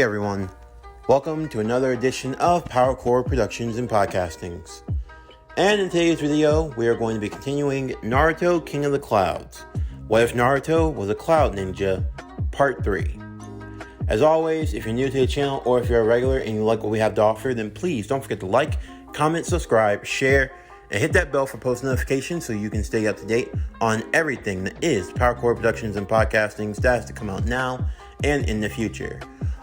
everyone, welcome to another edition of PowerCore Productions and Podcastings. And in today's video, we are going to be continuing Naruto King of the Clouds. What if Naruto was a cloud ninja? Part 3. As always, if you're new to the channel or if you're a regular and you like what we have to offer, then please don't forget to like, comment, subscribe, share, and hit that bell for post notifications so you can stay up to date on everything that is PowerCore Productions and Podcastings that has to come out now and in the future.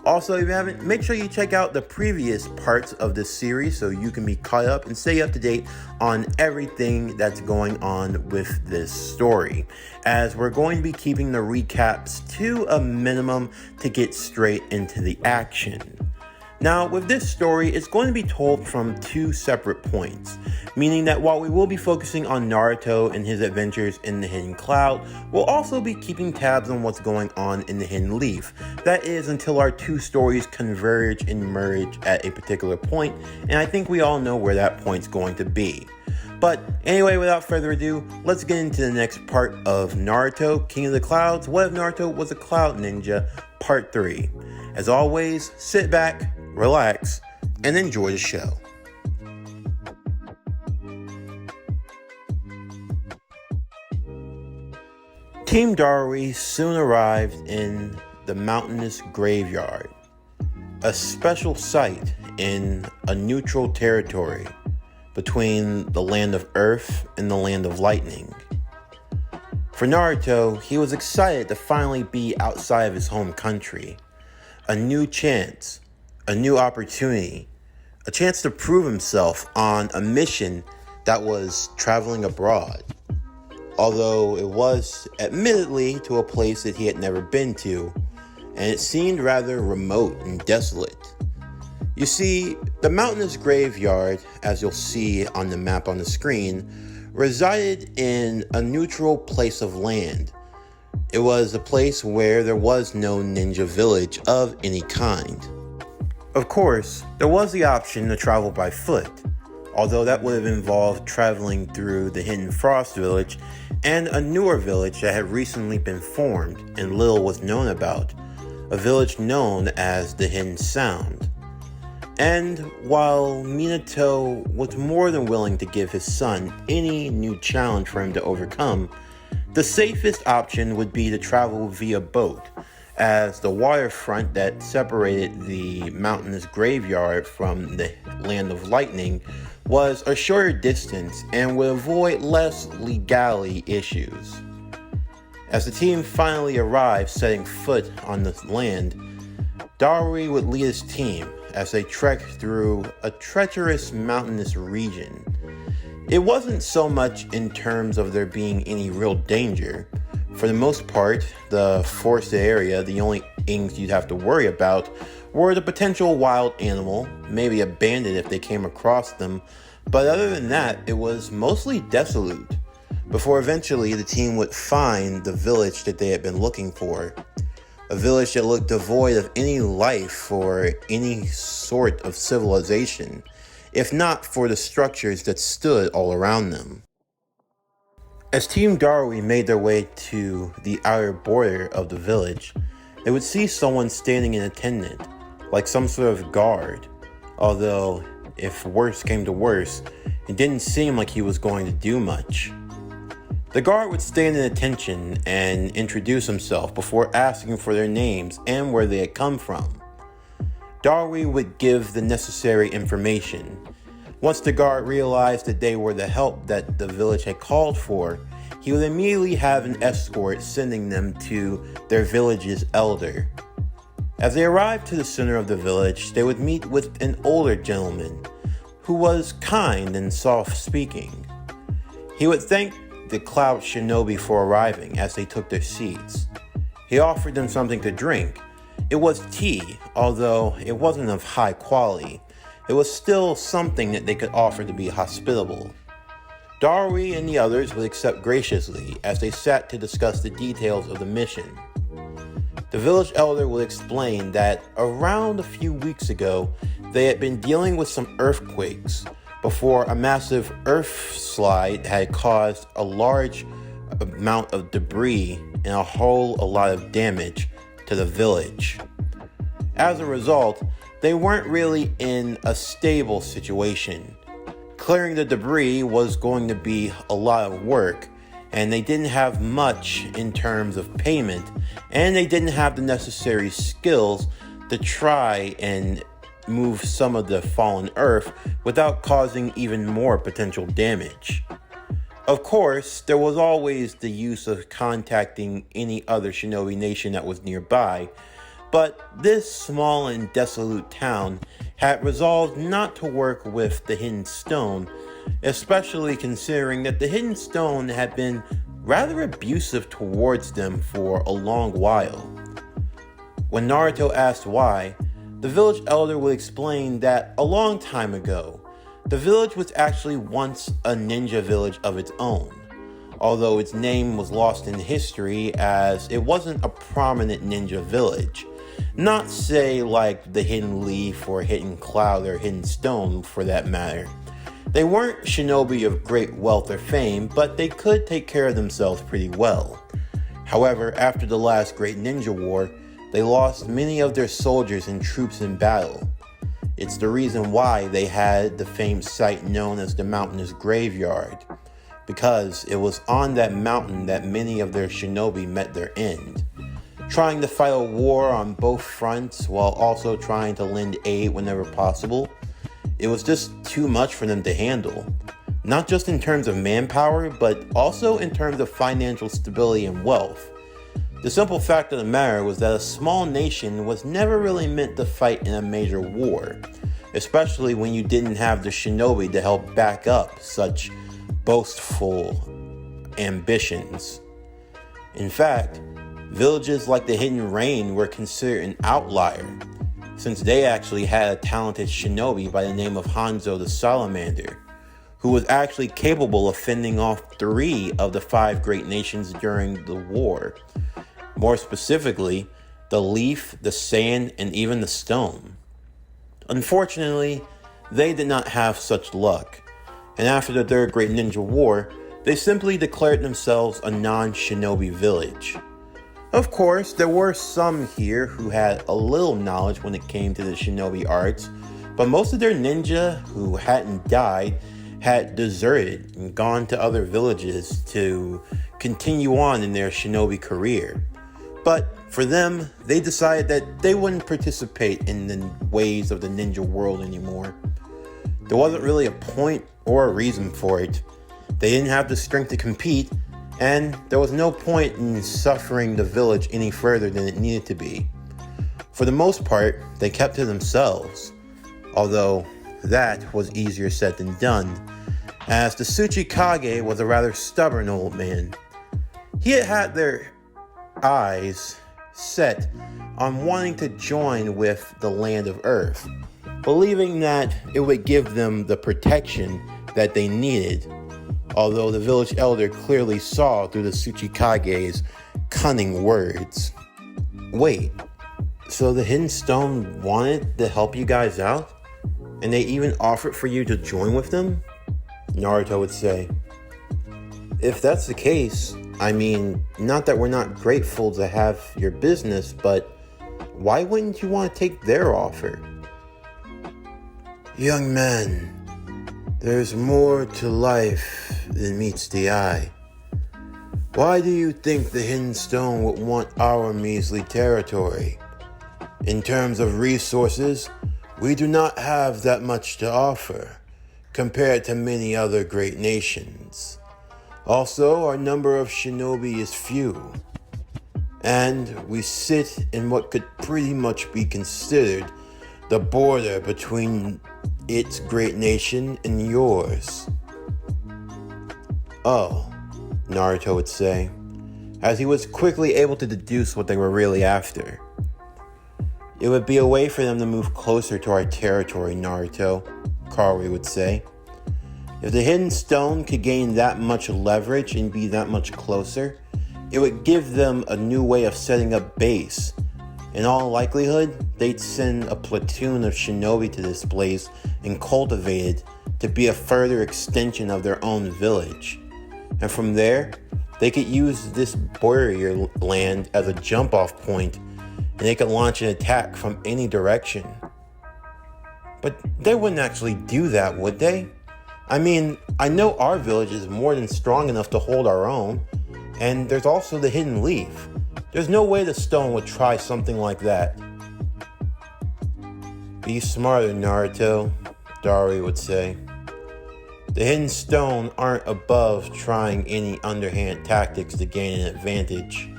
Also, if you haven't, make sure you check out the previous parts of this series so you can be caught up and stay up to date on everything that's going on with this story, as we're going to be keeping the recaps to a minimum to get straight into the action. Now, with this story, it's going to be told from two separate points, meaning that while we will be focusing on Naruto and his adventures in the Hidden Cloud, we'll also be keeping tabs on what's going on in the Hidden Leaf. That is, until our two stories converge and merge at a particular point, and I think we all know where that point's going to be. But anyway, without further ado, let's get into the next part of Naruto, King of the Clouds, What if Naruto was a Cloud Ninja, Part 3. As always, sit back, relax, and enjoy the show. Team Darui soon arrived in the mountainous graveyard, a special site in a neutral territory between the land of Earth and the land of Lightning. For Naruto, he was excited to finally be outside of his home country. A new chance, a new opportunity, a chance to prove himself on a mission that was traveling abroad. Although it was admittedly to a place that he had never been to, and it seemed rather remote and desolate. You see, the mountainous graveyard, as you'll see on the map on the screen, resided in a neutral place of land. It was a place where there was no ninja village of any kind. Of course, there was the option to travel by foot, although that would have involved traveling through the Hidden Frost village and a newer village that had recently been formed and little was known about, a village known as the Hidden Sound. And while Minato was more than willing to give his son any new challenge for him to overcome, the safest option would be to travel via boat, as the waterfront that separated the mountainous graveyard from the land of Lightning was a shorter distance and would avoid less legality issues. As the team finally arrived setting foot on the land, Darui would lead his team as they trekked through a treacherous mountainous region. It wasn't so much in terms of there being any real danger. For the most part, the forested area, the only things you'd have to worry about were the potential wild animal, maybe a bandit if they came across them, but other than that, it was mostly desolate, before eventually the team would find the village that they had been looking for. A village that looked devoid of any life or any sort of civilization, if not for the structures that stood all around them. As Team Darui made their way to the outer border of the village, they would see someone standing in attendant, like some sort of guard, although if worse came to worse, it didn't seem like he was going to do much. The guard would stand in attention and introduce himself before asking for their names and where they had come from. Darui would give the necessary information. Once the guard realized that they were the help that the village had called for, he would immediately have an escort sending them to their village's elder. As they arrived to the center of the village, they would meet with an older gentleman who was kind and soft-speaking. He would thank the Cloud Shinobi for arriving as they took their seats. He offered them something to drink. It was tea, although it wasn't of high quality. It was still something that they could offer to be hospitable. Darui and the others would accept graciously as they sat to discuss the details of the mission. The village elder would explain that around a few weeks ago, they had been dealing with some earthquakes before a massive earth slide had caused a large amount of debris and a lot of damage to the village. As a result, they weren't really in a stable situation. Clearing the debris was going to be a lot of work, and they didn't have much in terms of payment, and they didn't have the necessary skills to try and move some of the fallen earth without causing even more potential damage. Of course, there was always the use of contacting any other shinobi nation that was nearby, but this small and desolate town had resolved not to work with the Hidden Stone, especially considering that the Hidden Stone had been rather abusive towards them for a long while. When Naruto asked why, the village elder would explain that a long time ago, the village was actually once a ninja village of its own, although its name was lost in history as it wasn't a prominent ninja village. Not say like the Hidden Leaf or Hidden Cloud or Hidden Stone for that matter. They weren't shinobi of great wealth or fame, but they could take care of themselves pretty well. However, after the last great ninja war, they lost many of their soldiers and troops in battle. It's the reason why they had the famed site known as the Mountainous Graveyard, because it was on that mountain that many of their shinobi met their end. Trying to fight a war on both fronts while also trying to lend aid whenever possible, it was just too much for them to handle. Not just in terms of manpower, but also in terms of financial stability and wealth. The simple fact of the matter was that a small nation was never really meant to fight in a major war, especially when you didn't have the shinobi to help back up such boastful ambitions. In fact, villages like the Hidden Rain were considered an outlier, since they actually had a talented shinobi by the name of Hanzo the Salamander, who was actually capable of fending off 3 of the 5 great nations during the war. More specifically, the Leaf, the Sand, and even the Stone. Unfortunately, they did not have such luck, and after the Third Great Ninja War, they simply declared themselves a non-shinobi village. Of course, there were some here who had a little knowledge when it came to the shinobi arts, but most of their ninja who hadn't died had deserted and gone to other villages to continue on in their shinobi career. But for them, they decided that they wouldn't participate in the ways of the ninja world anymore. There wasn't really a point or a reason for it. They didn't have the strength to compete, and there was no point in suffering the village any further than it needed to be. For the most part, they kept to themselves, although that was easier said than done, as the Tsuchikage was a rather stubborn old man. He had had their eyes set on wanting to join with the Land of Earth, believing that it would give them the protection that they needed, although the village elder clearly saw through the Tsuchikage's cunning words. Wait, so the Hidden Stone wanted to help you guys out? And they even offered for you to join with them? Naruto would say. If that's the case, I mean, not that we're not grateful to have your business, but why wouldn't you want to take their offer? Young man, there's more to life than meets the eye. Why do you think the Hidden Stone would want our measly territory? In terms of resources, we do not have that much to offer, compared to many other great nations. Also, our number of shinobi is few, and we sit in what could pretty much be considered the border between its great nation and yours. Oh, Naruto would say, as he was quickly able to deduce what they were really after. It would be a way for them to move closer to our territory, Naruto, Karui would say. If the Hidden Stone could gain that much leverage and be that much closer, it would give them a new way of setting up base. In all likelihood, they'd send a platoon of shinobi to this place and cultivate it to be a further extension of their own village. And from there, they could use this barrier land as a jump-off point and they could launch an attack from any direction. But they wouldn't actually do that, would they? I mean, I know our village is more than strong enough to hold our own, and there's also the hidden leaf. There's no way the stone would try something like that. Be smarter, Naruto, Dari would say. The hidden stone aren't above trying any underhand tactics to gain an advantage.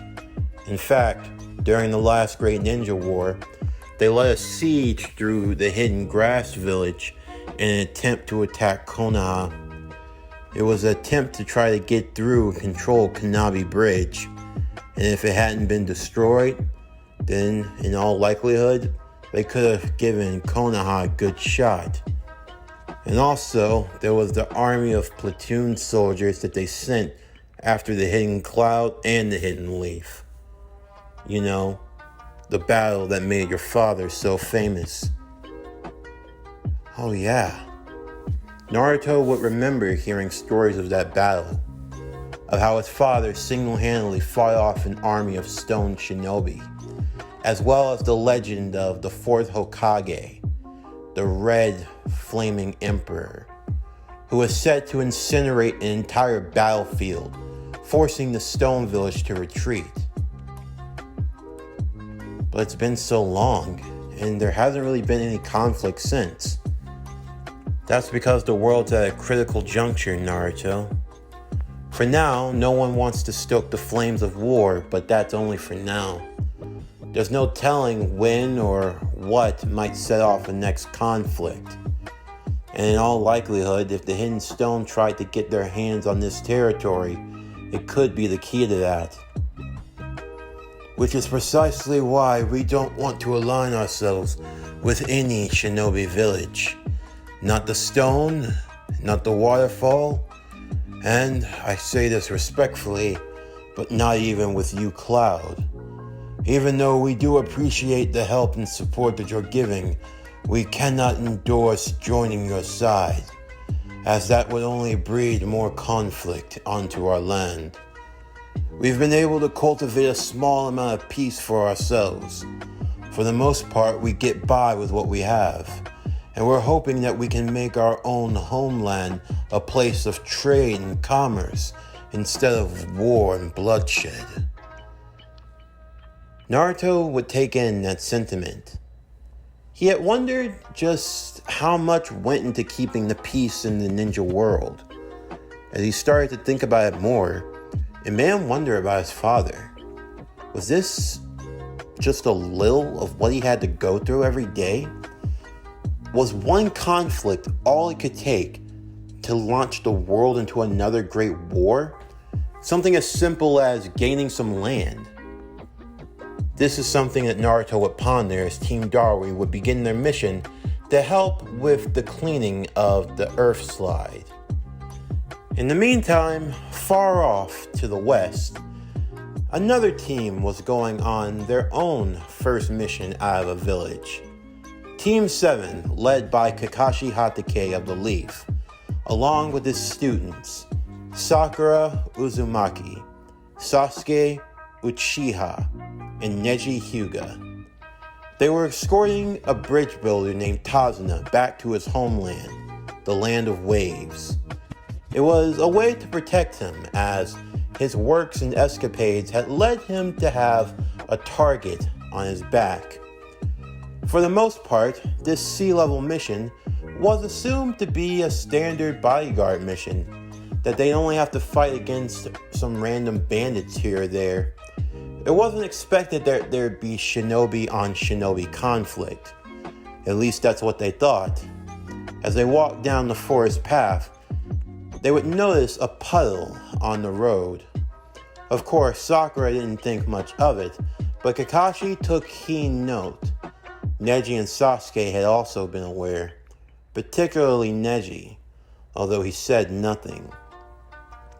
In fact, during the last Great Ninja War, they led a siege through the hidden grass village in an attempt to attack Konoha. It was an attempt to try to get through and control Kanabi Bridge, and if it hadn't been destroyed, then in all likelihood, they could have given Konoha a good shot. And also, there was the army of platoon soldiers that they sent after the hidden cloud and the hidden leaf. You know, the battle that made your father so famous. Oh yeah. Naruto would remember hearing stories of that battle, of how his father single-handedly fought off an army of stone shinobi, as well as the legend of the fourth Hokage, the red flaming emperor, who was set to incinerate an entire battlefield, forcing the stone village to retreat. But it's been so long, and there hasn't really been any conflict since. That's because the world's at a critical juncture, Naruto. For now, no one wants to stoke the flames of war, but that's only for now. There's no telling when or what might set off the next conflict. And in all likelihood, if the Hidden Stone tried to get their hands on this territory, it could be the key to that. Which is precisely why we don't want to align ourselves with any shinobi village. Not the stone, not the waterfall, and I say this respectfully, but not even with you, Cloud. Even though we do appreciate the help and support that you're giving, we cannot endorse joining your side, as that would only breed more conflict onto our land. We've been able to cultivate a small amount of peace for ourselves. For the most part, we get by with what we have, and we're hoping that we can make our own homeland a place of trade and commerce instead of war and bloodshed. Naruto would take in that sentiment. He had wondered just how much went into keeping the peace in the ninja world. As he started to think about it more, it made him wonder about his father. Was this just a little of what he had to go through every day? Was one conflict all it could take to launch the world into another great war? Something as simple as gaining some land. This is something that Naruto would ponder as Team Darui would begin their mission to help with the cleaning of the Earth Slide. In the meantime, far off to the west, another team was going on their own first mission out of a village. Team 7, led by Kakashi Hatake of the Leaf, along with his students, Sakura Uzumaki, Sasuke Uchiha, and Neji Hyuga. They were escorting a bridge builder named Tazuna back to his homeland, the Land of Waves. It was a way to protect him, as his works and escapades had led him to have a target on his back. For the most part, this sea-level mission was assumed to be a standard bodyguard mission, that they'd only have to fight against some random bandits here or there. It wasn't expected that there'd be shinobi on shinobi conflict. At least that's what they thought. As they walked down the forest path, they would notice a puddle on the road. Of course, Sakura didn't think much of it, but Kakashi took keen note. Neji and Sasuke had also been aware, particularly Neji, although he said nothing.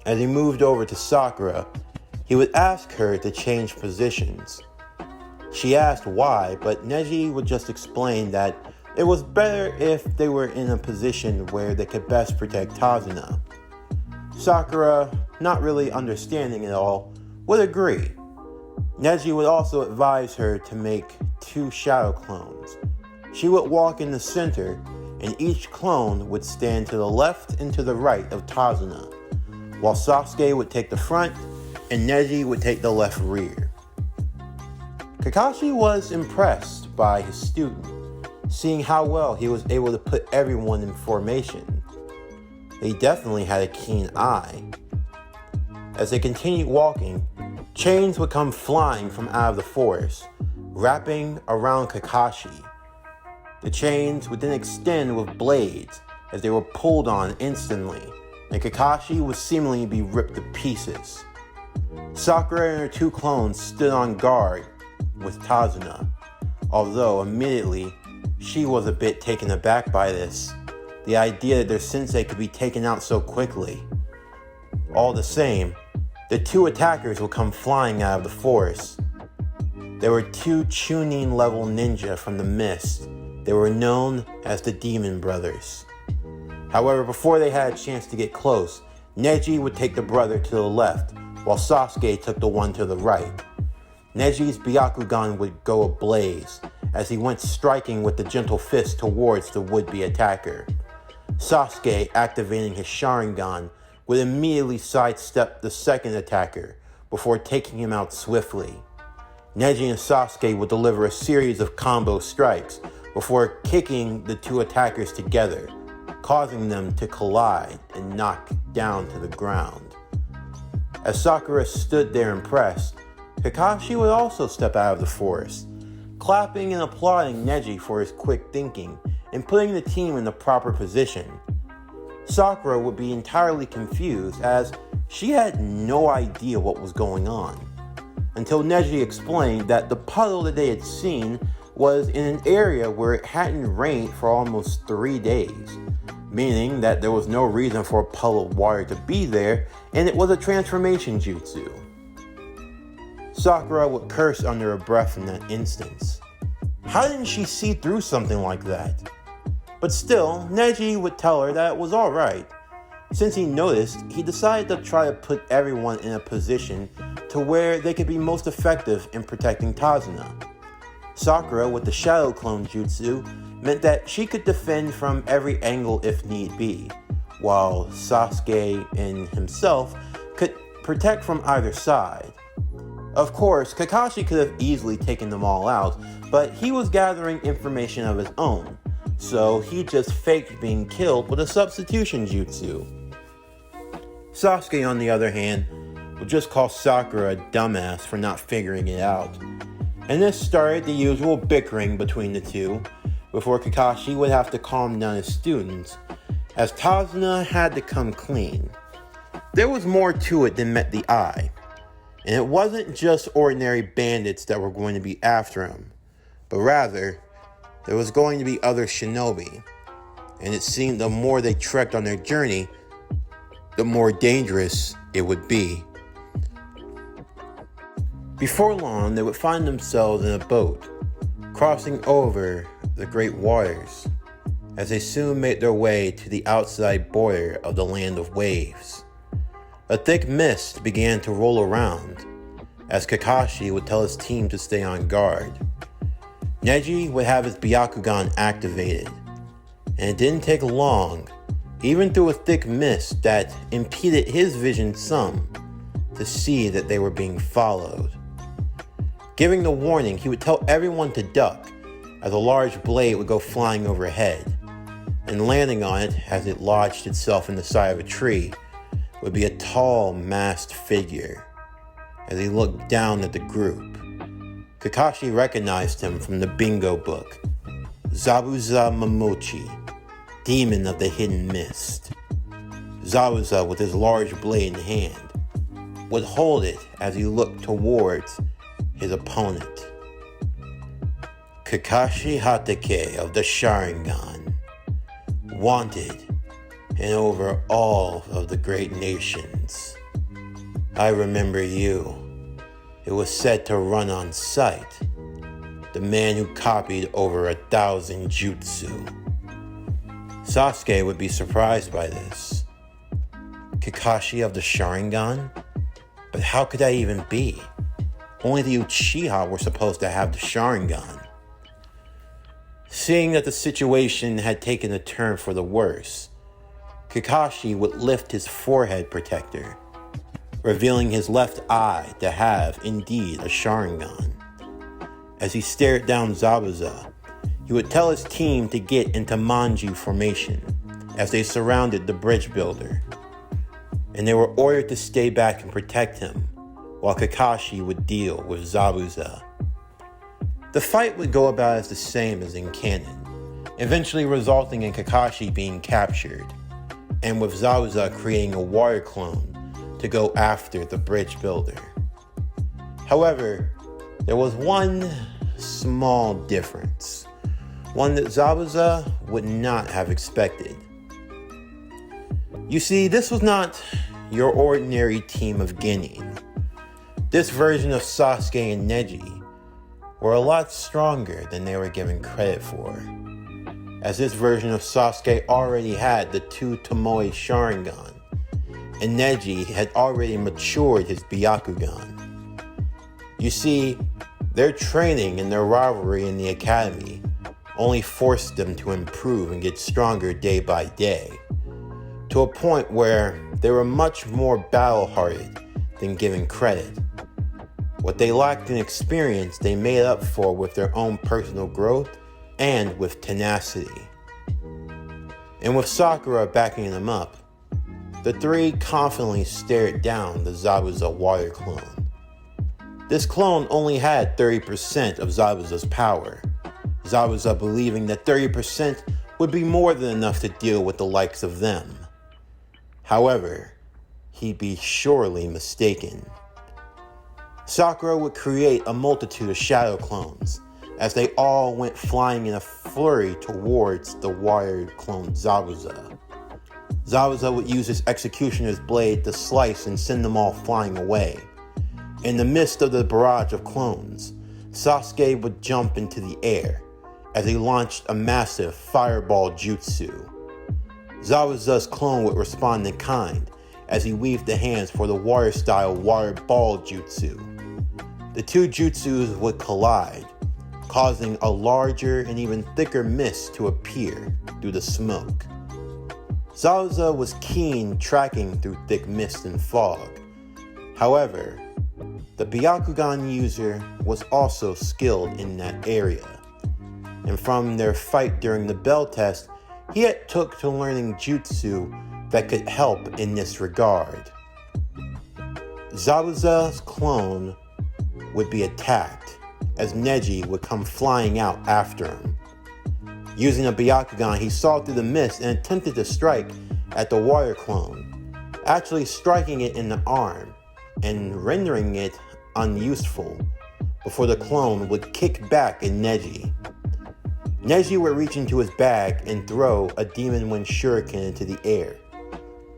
As he moved over to Sakura, he would ask her to change positions. She asked why, but Neji would just explain that it was better if they were in a position where they could best protect Tazuna. Sakura, not really understanding it all, would agree. Neji would also advise her to make 2 shadow clones. She would walk in the center, and each clone would stand to the left and to the right of Tazuna, while Sasuke would take the front and Neji would take the left rear. Kakashi was impressed by his student, seeing how well he was able to put everyone in formation. He definitely had a keen eye. As they continued walking, chains would come flying from out of the forest, wrapping around Kakashi. The chains would then extend with blades as they were pulled on instantly, and Kakashi would seemingly be ripped to pieces. Sakura and her 2 clones stood on guard with Tazuna, although immediately she was a bit taken aback by this, the idea that their sensei could be taken out so quickly. All the same, the 2 attackers would come flying out of the forest. They were 2 Chunin level ninja from the mist. They were known as the Demon Brothers. However, before they had a chance to get close, Neji would take the brother to the left, while Sasuke took the one to the right. Neji's Byakugan would go ablaze as he went striking with the gentle fist towards the would-be attacker. Sasuke, activating his Sharingan, would immediately sidestep the second attacker before taking him out swiftly. Neji and Sasuke would deliver a series of combo strikes before kicking the 2 attackers together, causing them to collide and knock down to the ground. As Sakura stood there impressed, Kakashi would also step out of the forest, clapping and applauding Neji for his quick thinking and putting the team in the proper position. Sakura would be entirely confused as she had no idea what was going on, until Neji explained that the puddle that they had seen was in an area where it hadn't rained for almost 3 days, meaning that there was no reason for a puddle of water to be there, and it was a transformation jutsu. Sakura would curse under her breath in that instance. How didn't she see through something like that? But still, Neji would tell her that it was alright. Since he noticed, he decided to try to put everyone in a position to where they could be most effective in protecting Tazuna. Sakura, with the Shadow Clone Jutsu, meant that she could defend from every angle if need be, while Sasuke and himself could protect from either side. Of course, Kakashi could have easily taken them all out, but he was gathering information of his own, so he just faked being killed with a substitution jutsu. Sasuke, on the other hand, would just call Sakura a dumbass for not figuring it out. And this started the usual bickering between the two, before Kakashi would have to calm down his students, as Tazuna had to come clean. There was more to it than met the eye, and it wasn't just ordinary bandits that were going to be after him, but rather, there was going to be other shinobi, and it seemed the more they trekked on their journey, the more dangerous it would be. Before long, they would find themselves in a boat, crossing over the great waters, as they soon made their way to the outside border of the land of waves. A thick mist began to roll around, as Kakashi would tell his team to stay on guard. Neji would have his Byakugan activated, and it didn't take long, even through a thick mist that impeded his vision some, to see that they were being followed. Giving the warning, he would tell everyone to duck, as a large blade would go flying overhead, and landing on it as it lodged itself in the side of a tree would be a tall, masked figure. As he looked down at the group, Kakashi recognized him from the bingo book, Zabuza Momochi, Demon of the Hidden Mist. Zabuza, with his large blade in hand, would hold it as he looked towards his opponent. Kakashi Hatake of the Sharingan, wanted and over all of the great nations. I remember you. It was said to run on sight. The man who copied over 1,000 jutsu. Sasuke would be surprised by this. Kakashi of the Sharingan? But how could that even be? Only the Uchiha were supposed to have the Sharingan. Seeing that the situation had taken a turn for the worse, Kakashi would lift his forehead protector, revealing his left eye to have indeed a Sharingan. As he stared down Zabuza, he would tell his team to get into Manji formation as they surrounded the bridge builder, and they were ordered to stay back and protect him while Kakashi would deal with Zabuza. The fight would go about as the same as in canon, eventually resulting in Kakashi being captured, and with Zabuza creating a water clone to go after the bridge builder. However, there was one small difference, one that Zabuza would not have expected. You see, this was not your ordinary team of Genin. This version of Sasuke and Neji were a lot stronger than they were given credit for, as this version of Sasuke already had the two Tomoe Sharingan, and Neji had already matured his Byakugan. You see, their training and their rivalry in the academy only forced them to improve and get stronger day by day, to a point where they were much more battle-hearted than given credit. What they lacked in experience, they made up for with their own personal growth and with tenacity. And with Sakura backing them up, the three confidently stared down the Zabuza water clone. This clone only had 30% of Zabuza's power, Zabuza believing that 30% would be more than enough to deal with the likes of them. However, he'd be surely mistaken. Sakura would create a multitude of shadow clones, as they all went flying in a flurry towards the wired clone Zabuza. Zabuza would use his executioner's blade to slice and send them all flying away. In the midst of the barrage of clones, Sasuke would jump into the air as he launched a massive fireball jutsu. Zabuza's clone would respond in kind as he weaved the hands for the water-style water ball jutsu. The two jutsus would collide, causing a larger and even thicker mist to appear through the smoke. Zabuza was keen tracking through thick mist and fog. However, the Byakugan user was also skilled in that area, and from their fight during the bell test, he had took to learning jutsu that could help in this regard. Zabuza's clone would be attacked, as Neji would come flying out after him. Using a Byakugan, he saw through the mist and attempted to strike at the water clone, actually striking it in the arm and rendering it unuseful before the clone would kick back at Neji. Neji would reach into his bag and throw a Demon Wind Shuriken into the air,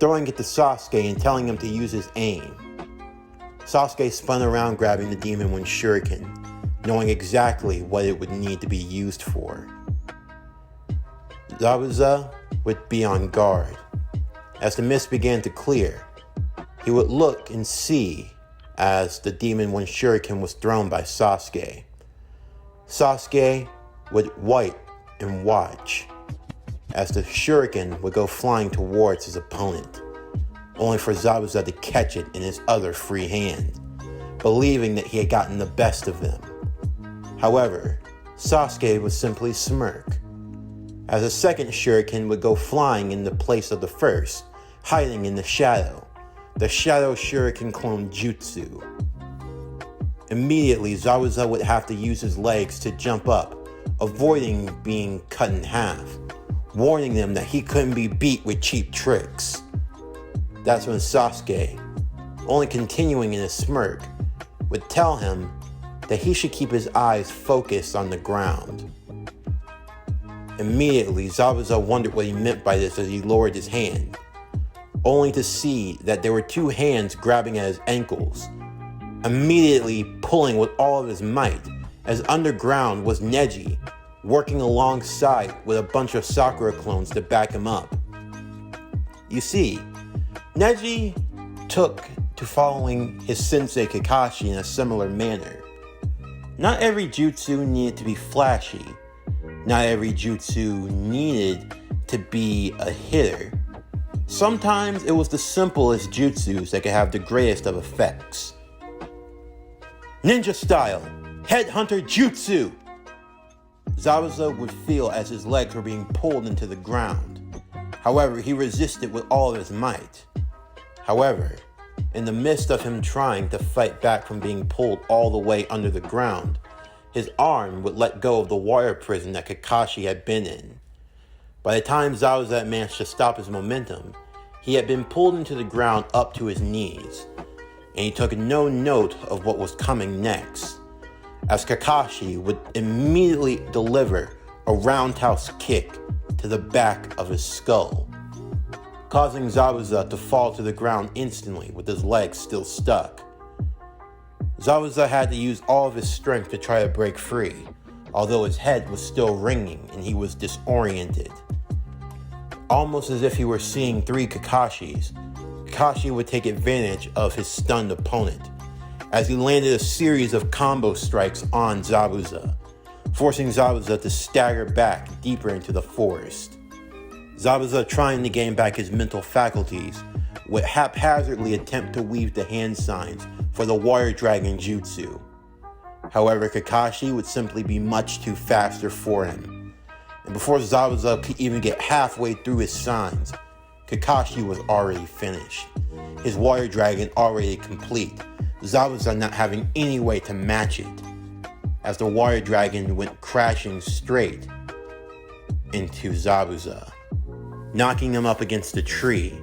throwing it to Sasuke and telling him to use his aim. Sasuke spun around grabbing the Demon Wind Shuriken, knowing exactly what it would need to be used for. Zabuza would be on guard. As the mist began to clear, he would look and see as the Demon Wind Shuriken was thrown by Sasuke. Sasuke would wait and watch as the shuriken would go flying towards his opponent, only for Zabuza to catch it in his other free hand, believing that he had gotten the best of them. However, Sasuke would simply smirk, as a second shuriken would go flying in the place of the first, hiding in the shadow shuriken clone jutsu. Immediately, Zabuza would have to use his legs to jump up, avoiding being cut in half, warning them that he couldn't be beat with cheap tricks. That's when Sasuke, only continuing in a smirk, would tell him that he should keep his eyes focused on the ground. Immediately, Zabuza wondered what he meant by this as he lowered his hand, only to see that there were two hands grabbing at his ankles, immediately pulling with all of his might, as underground was Neji, working alongside with a bunch of Sakura clones to back him up. You see, Neji took to following his sensei Kakashi in a similar manner. Not every jutsu needed to be flashy. Not every jutsu needed to be a hitter. Sometimes it was the simplest jutsus that could have the greatest of effects. Ninja style, headhunter jutsu! Zabuza would feel as his legs were being pulled into the ground. However, he resisted with all of his might. However, in the midst of him trying to fight back from being pulled all the way under the ground, his arm would let go of the wire prison that Kakashi had been in. By the time Zabuza had managed to stop his momentum, he had been pulled into the ground up to his knees, and he took no note of what was coming next, as Kakashi would immediately deliver a roundhouse kick to the back of his skull, causing Zabuza to fall to the ground instantly with his legs still stuck. Zabuza had to use all of his strength to try to break free, although his head was still ringing and he was disoriented. Almost as if he were seeing three Kakashis, Kakashi would take advantage of his stunned opponent, as he landed a series of combo strikes on Zabuza, forcing Zabuza to stagger back deeper into the forest. Zabuza, trying to gain back his mental faculties, would haphazardly attempt to weave the hand signs for the Water Dragon Jutsu. However, Kakashi would simply be much too faster for him, and before Zabuza could even get halfway through his signs, Kakashi was already finished, his Water Dragon already complete, Zabuza not having any way to match it, as the Water Dragon went crashing straight into Zabuza, knocking him up against a tree,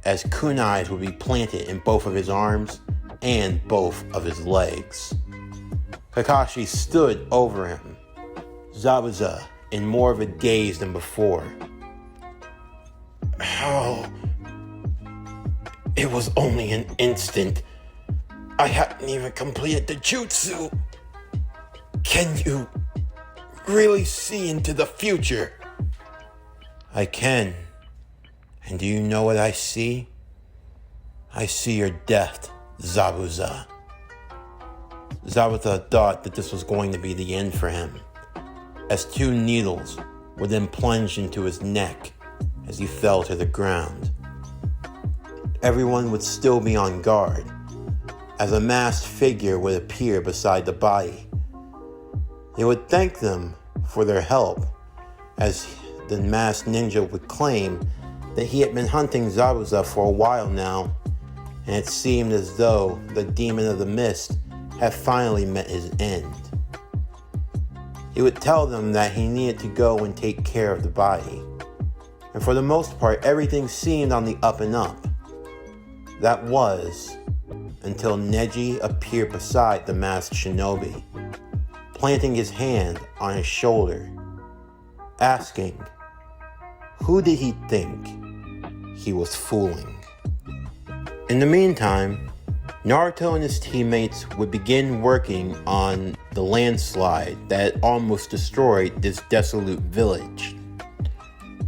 as kunais would be planted in both of his arms and both of his legs. Kakashi stood over him, Zabuza in more of a daze than before. Oh, it was only an instant. I hadn't even completed the jutsu. Can you really see into the future? I can. And do you know what I see? I see your death, Zabuza. Zabuza thought that this was going to be the end for him, as two needles were then plunged into his neck as he fell to the ground. Everyone would still be on guard, as a masked figure would appear beside the body. They would thank them for their help, as the masked ninja would claim that he had been hunting Zabuza for a while now, and it seemed as though the demon of the mist had finally met his end. He would tell them that he needed to go and take care of the body, and for the most part everything seemed on the up and up. That was until Neji appeared beside the masked shinobi, planting his hand on his shoulder, asking, who did he think he was fooling? In the meantime, Naruto and his teammates would begin working on the landslide that almost destroyed this desolate village.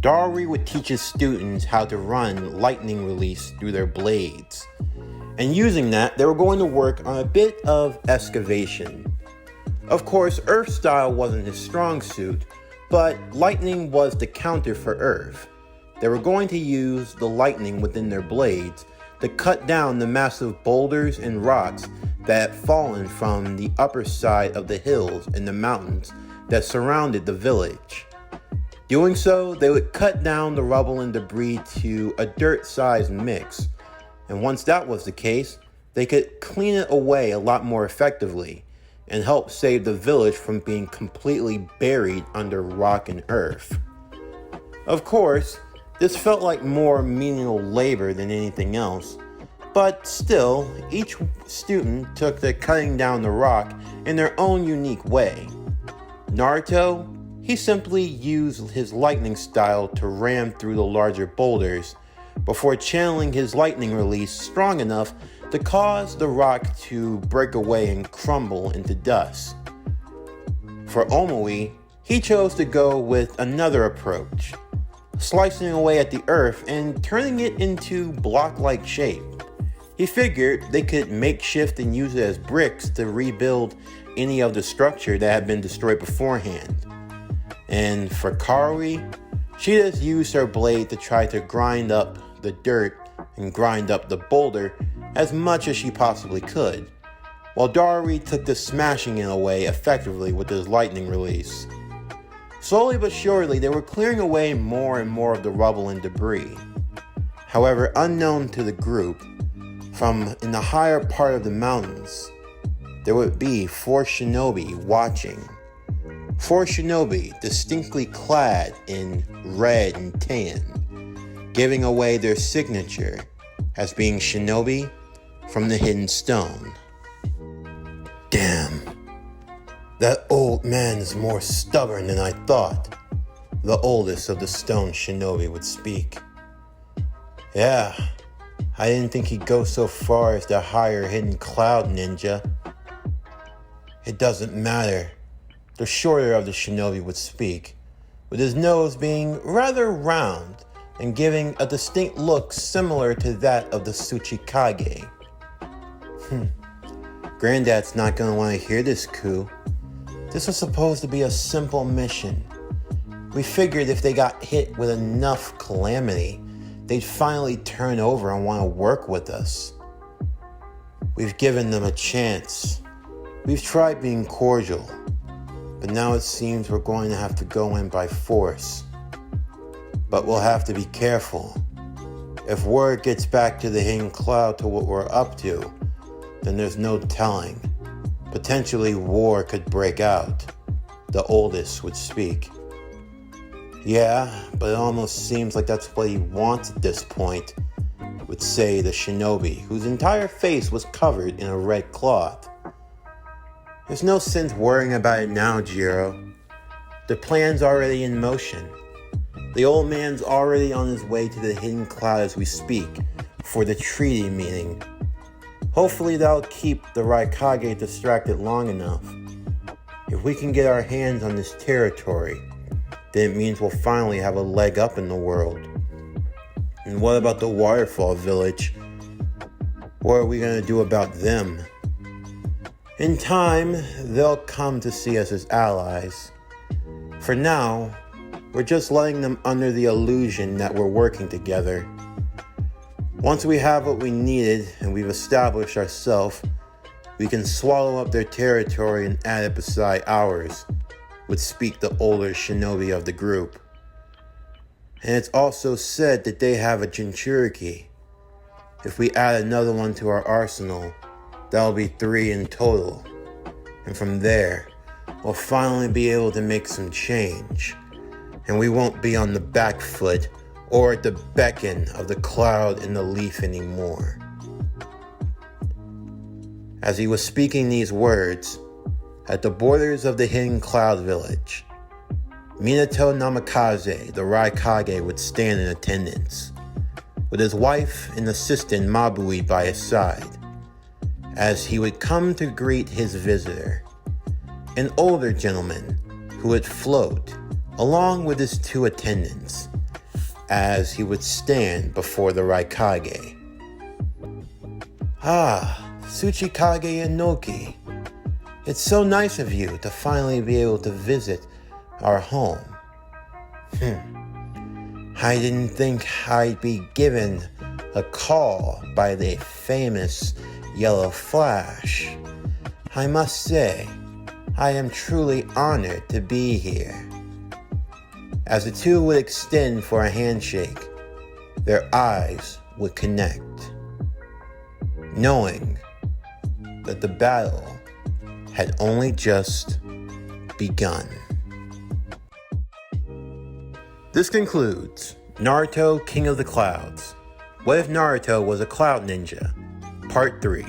Darui would teach his students how to run lightning release through their blades, and using that, they were going to work on a bit of excavation. Of course, Earth style wasn't his strong suit, but lightning was the counter for Earth. They were going to use the lightning within their blades to cut down the massive boulders and rocks that had fallen from the upper side of the hills and the mountains that surrounded the village. Doing so, they would cut down the rubble and debris to a dirt-sized mix, and once that was the case, they could clean it away a lot more effectively and help save the village from being completely buried under rock and earth. Of course, this felt like more menial labor than anything else, but still, each student took to cutting down the rock in their own unique way. Naruto, he simply used his lightning style to ram through the larger boulders before channeling his lightning release strong enough to cause the rock to break away and crumble into dust. For Omui, he chose to go with another approach, slicing away at the earth and turning it into block-like shape. He figured they could makeshift and use it as bricks to rebuild any of the structure that had been destroyed beforehand. And for Kaori, she just used her blade to try to grind up the dirt and grind up the boulder as much as she possibly could, while Dari took to smashing it away effectively with his lightning release. Slowly but surely, they were clearing away more and more of the rubble and debris. However, unknown to the group, from in the higher part of the mountains, there would be 4 shinobi watching. 4 shinobi distinctly clad in red and tan, giving away their signature as being shinobi from the hidden stone. Damn, that old man is more stubborn than I thought, the oldest of the stone shinobi would speak. Yeah, I didn't think he'd go so far as the higher hidden cloud ninja. It doesn't matter. The shorter of the shinobi would speak, with his nose being rather round and giving a distinct look similar to that of the Tsuchikage. Granddad's not gonna want to hear this, Ku. This was supposed to be a simple mission. We figured if they got hit with enough calamity, they'd finally turn over and want to work with us. We've given them a chance. We've tried being cordial, but now it seems we're going to have to go in by force. But we'll have to be careful. If word gets back to the hidden cloud to what we're up to, then there's no telling. Potentially war could break out, the oldest would speak. Yeah, but it almost seems like that's what he wants at this point, would say the shinobi, whose entire face was covered in a red cloth. There's no sense worrying about it now, Jiro. The plan's already in motion. The old man's already on his way to the hidden cloud as we speak, for the treaty meeting. Hopefully that'll keep the Raikage distracted long enough. If we can get our hands on this territory, then it means we'll finally have a leg up in the world. And what about the waterfall village? What are we going to do about them? In time, they'll come to see us as allies. For now, we're just letting them under the illusion that we're working together. Once we have what we needed and we've established ourselves, we can swallow up their territory and add it beside ours, would speak the older shinobi of the group. And it's also said that they have a Jinchuriki. If we add another one to our arsenal, that'll be 3 in total. And from there, we'll finally be able to make some change. And we won't be on the back foot or at the beckon of the cloud and the leaf anymore. As he was speaking these words, at the borders of the hidden cloud village, Minato Namikaze, the Raikage, would stand in attendance, with his wife and assistant Mabui by his side, as he would come to greet his visitor, an older gentleman who would float along with his 2 attendants, as he would stand before the Raikage. Ah, Tsuchikage Inoki, it's so nice of you to finally be able to visit our home. I didn't think I'd be given a call by the famous Yellow Flash. I must say, I am truly honored to be here. As the 2 would extend for a handshake, their eyes would connect, knowing that the battle had only just begun. This concludes Naruto King of the Clouds. What if Naruto was a cloud ninja? Part 3.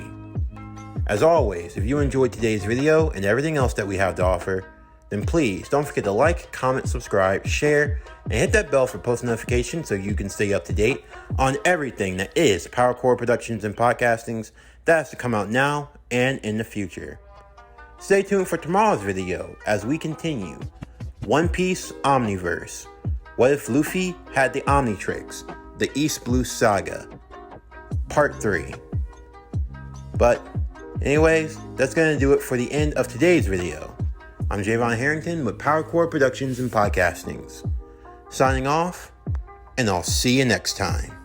As always, if you enjoyed today's video and everything else that we have to offer, then please don't forget to like, comment, subscribe, share, and hit that bell for post notifications so you can stay up to date on everything that is PowerCore Productions and Podcastings that has to come out now and in the future. Stay tuned for tomorrow's video as we continue One Piece Omniverse. What if Luffy had the Omnitrix? The East Blue Saga. Part 3. But anyways, that's going to do it for the end of today's video. I'm Javon Harrington with PowerCore Productions and Podcastings. Signing off, and I'll see you next time.